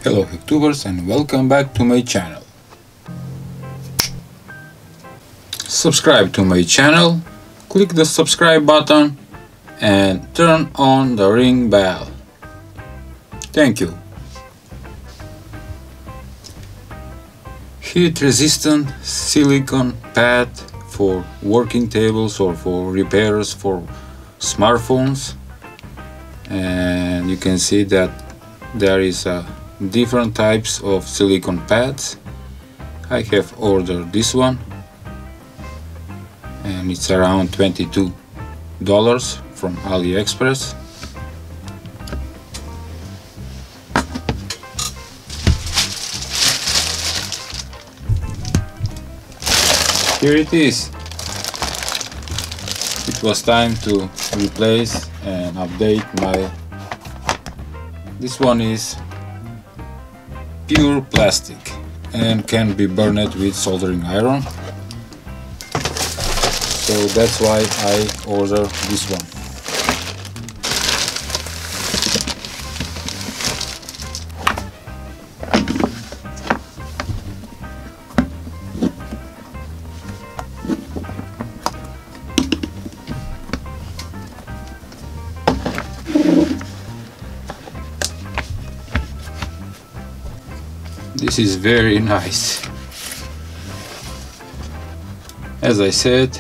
Hello YouTubers and welcome back to my channel. Subscribe to my channel, click the subscribe button and turn on the ring bell. Thank you. Heat resistant silicone pad for working tables or for repairs for smartphones, and you can see that there is different types of silicone pads. I have ordered this one and it's around $22 from Aliexpress. Here it is. It was time to replace and update my... This one is pure plastic and can be burned with soldering iron. So that's why I ordered this one. This is very nice. As I said,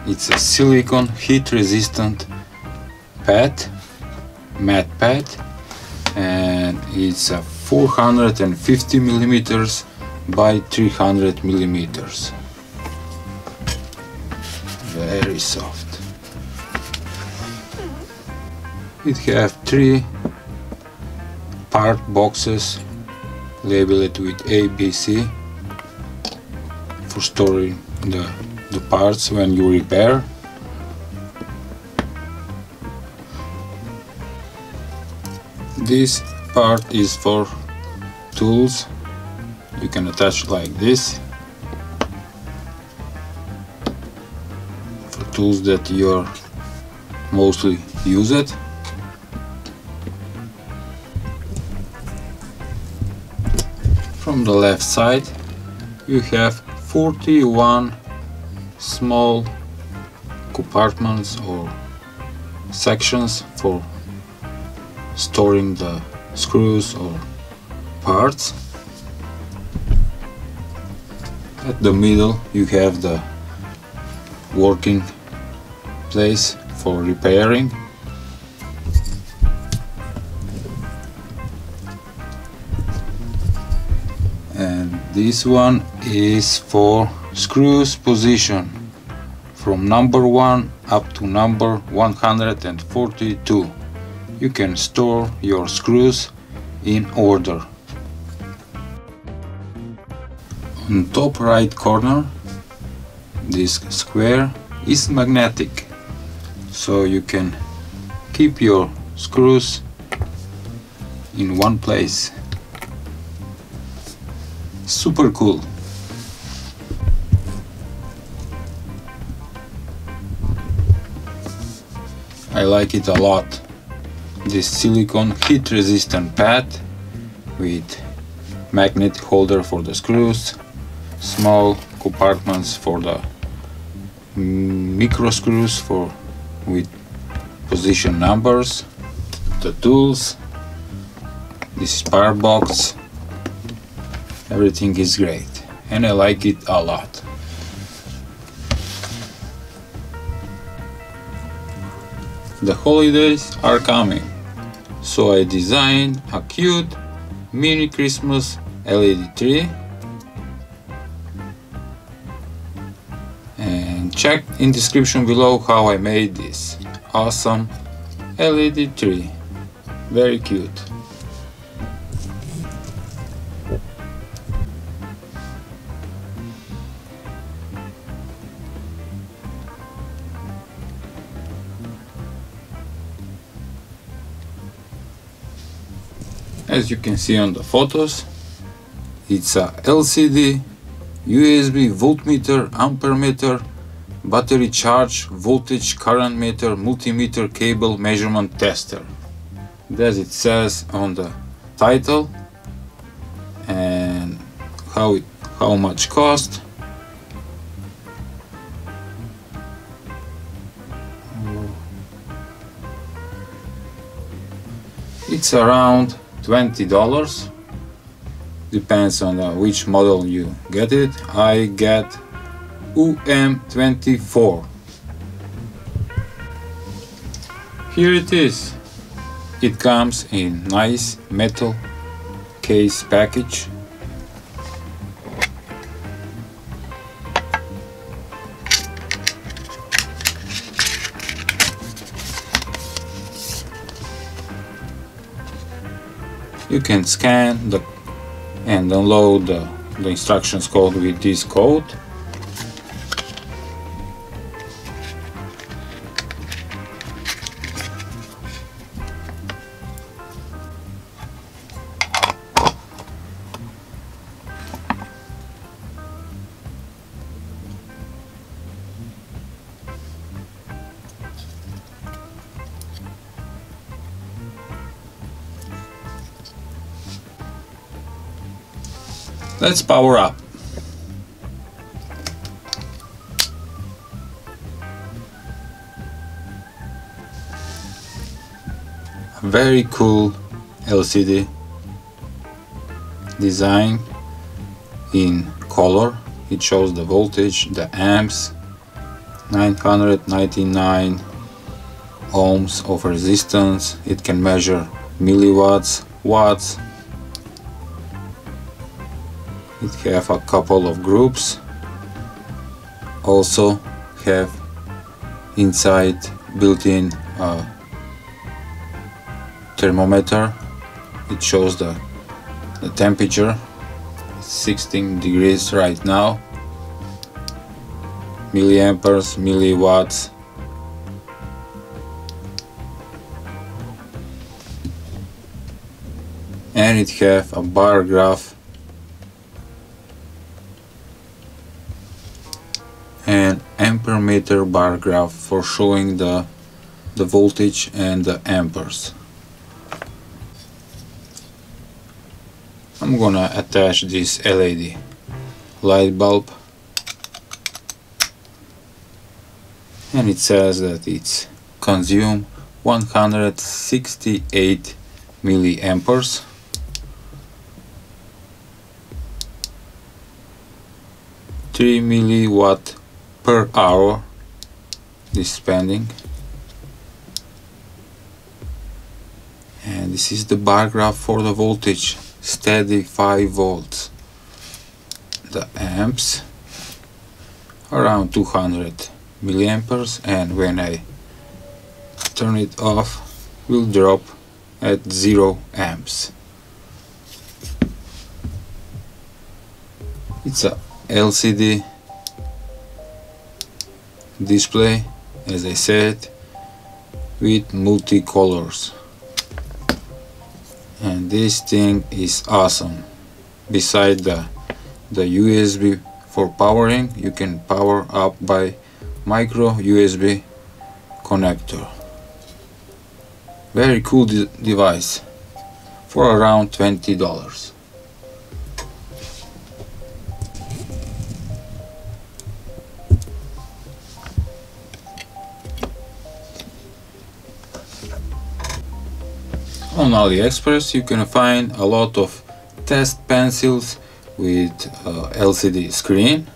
it's a silicone heat resistant pad, matte pad, and it's a 450 millimeters by 300 millimeters. Very soft. It has 3 part boxes labeled with A, B, C for storing the parts when you repair. This part is for tools. You can attach like this for tools that you're mostly use it. From the left side you have 41 small compartments or sections for storing the screws or parts. At the middle you have the working place for repairing. And this one is for screws position from number 1 up to number 142. You can store your screws in order. On top right corner, this square is magnetic, so you can keep your screws in one place. Super cool. I like it a lot. This silicone heat resistant pad with magnet holder for the screws, small compartments for the micro screws with position numbers, the tools, this spare box. Everything is great and I like it a lot. The holidays are coming, so I designed a cute mini Christmas LED tree, and check in description below how I made this awesome LED tree. Very cute. As you can see on the photos, it's a LCD, USB voltmeter, ampere meter, battery charge, voltage, current meter, multimeter, cable measurement tester. As it says on the title, how much cost. It's around $20. Depends on which model you get it. I get UM24. Here it is. It comes in nice metal case package. You can scan and download the instructions code with this code. Let's power up. A very cool LCD design in color. It shows the voltage, the amps, 999 ohms of resistance. It can measure milliwatts, watts. It have a couple of groups. Also have inside built-in thermometer. It shows the temperature. It's 16 degrees right now. Milliamperes, milliwatts. And it have a bar graph and ampere meter bar graph for showing the voltage and the amperes. I'm gonna attach this LED light bulb, and it says that it's consume 168 milliamperes. Three milliwatt per hour is spending, and this is the bar graph for the voltage, steady 5 volts. The amps around 200 milliamperes, and when I turn it off will drop at 0 amps. It's a LCD display, as I said, with multicolors, and this thing is awesome. Beside the USB for powering, you can power up by micro USB connector. Very cool device for around $20. On Aliexpress you can find a lot of test pencils with LCD screen,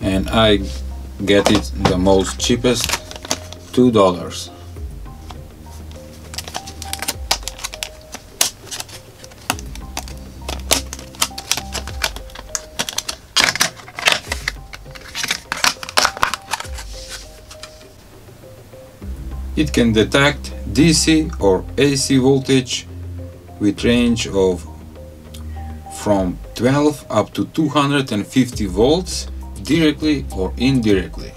and I get it the most cheapest, $2. It can detect DC or AC voltage with range of from 12 up to 250 volts directly or indirectly.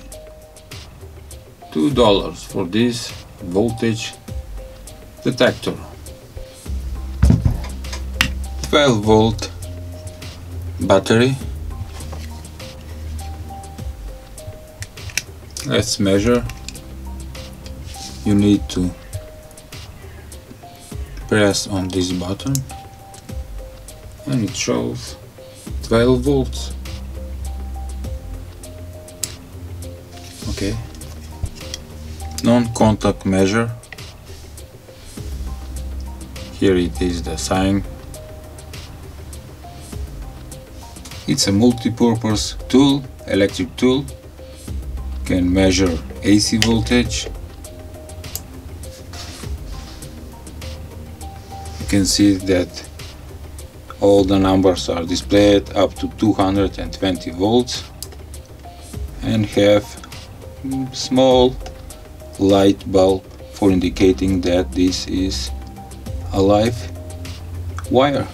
$2 for this voltage detector. 12-volt battery. Let's measure. You need to press on this button and it shows 12 volts. Okay, non-contact measure. Here it is, the sign. It's a multi-purpose tool, electric tool. Can measure AC voltage. You can see that all the numbers are displayed up to 220 volts and have small light bulb for indicating that this is a live wire.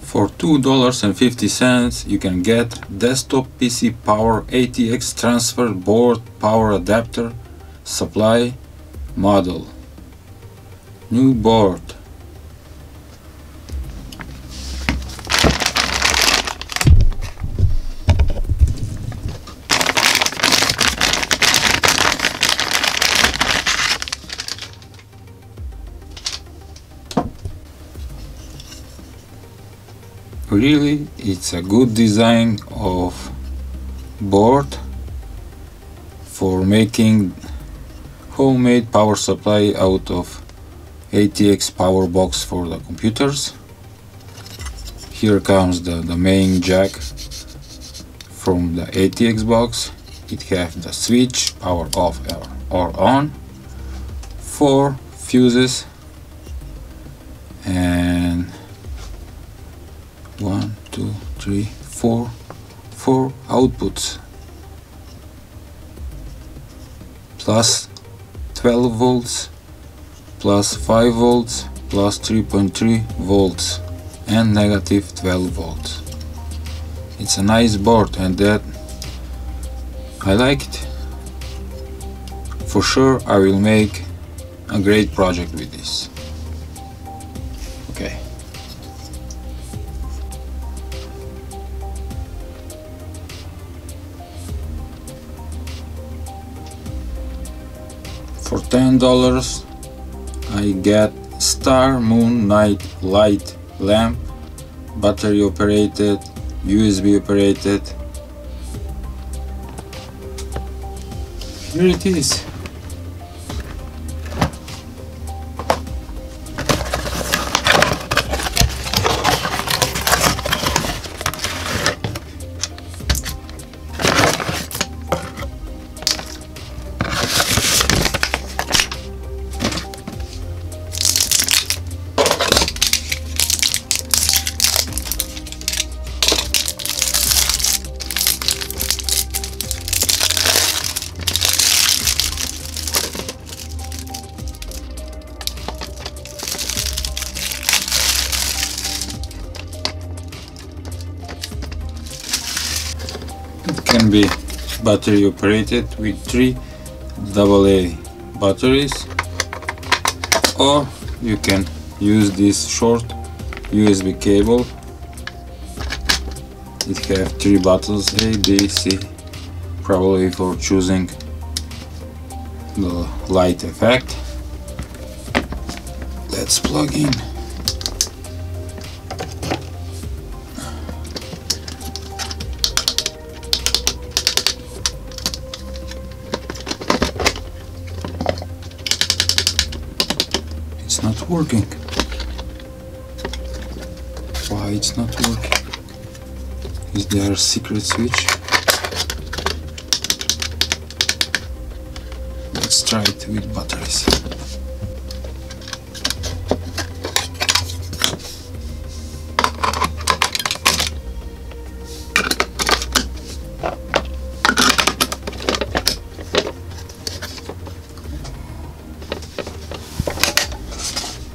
For $2.50 you can get desktop PC power ATX transfer board power adapter supply model. New board. Really, it's a good design of board for making homemade power supply out of ATX power box for the computers. Here comes the main jack from the ATX box. It has the switch, power off or on, 4 fuses and 1, 2, 3, 4 outputs, plus 12 volts, plus 5 volts, plus 3.3 volts and negative 12 volts. It's a nice board and that I like it. For sure I will make a great project with this. Okay. For $10 I get Star Moon Night light lamp, battery operated, USB operated. Here it is. It can be battery operated with 3 AA batteries, or you can use this short USB cable. It has 3 buttons, A, B, C, probably for choosing the light effect. Let's plug in. It's not working. Why it's not working? Is there a secret switch? Let's try it with batteries.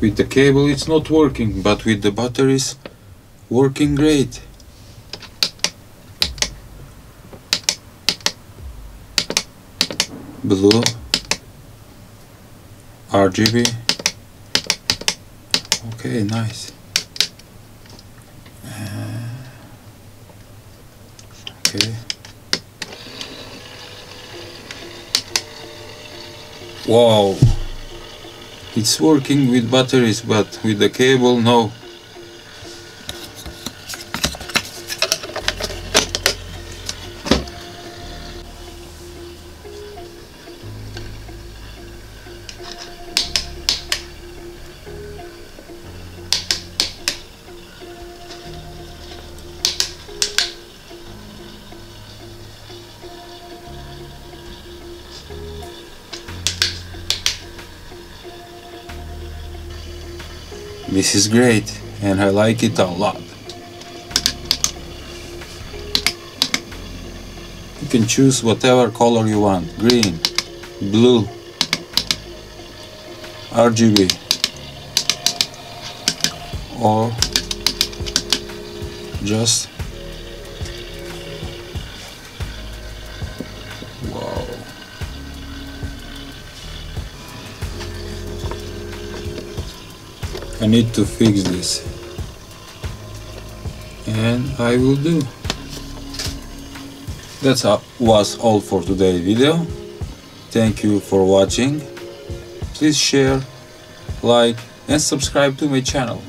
With the cable it's not working, but with the batteries working great. Blue, RGB. Okay, nice. Okay. Wow, it's working with batteries, but with the cable, no. This is great, and I like it a lot. You can choose whatever color you want: green, blue, RGB, or just wow. I need to fix this, and I will do. That was all for today's video. Thank you for watching. Please share, like, and subscribe to my channel.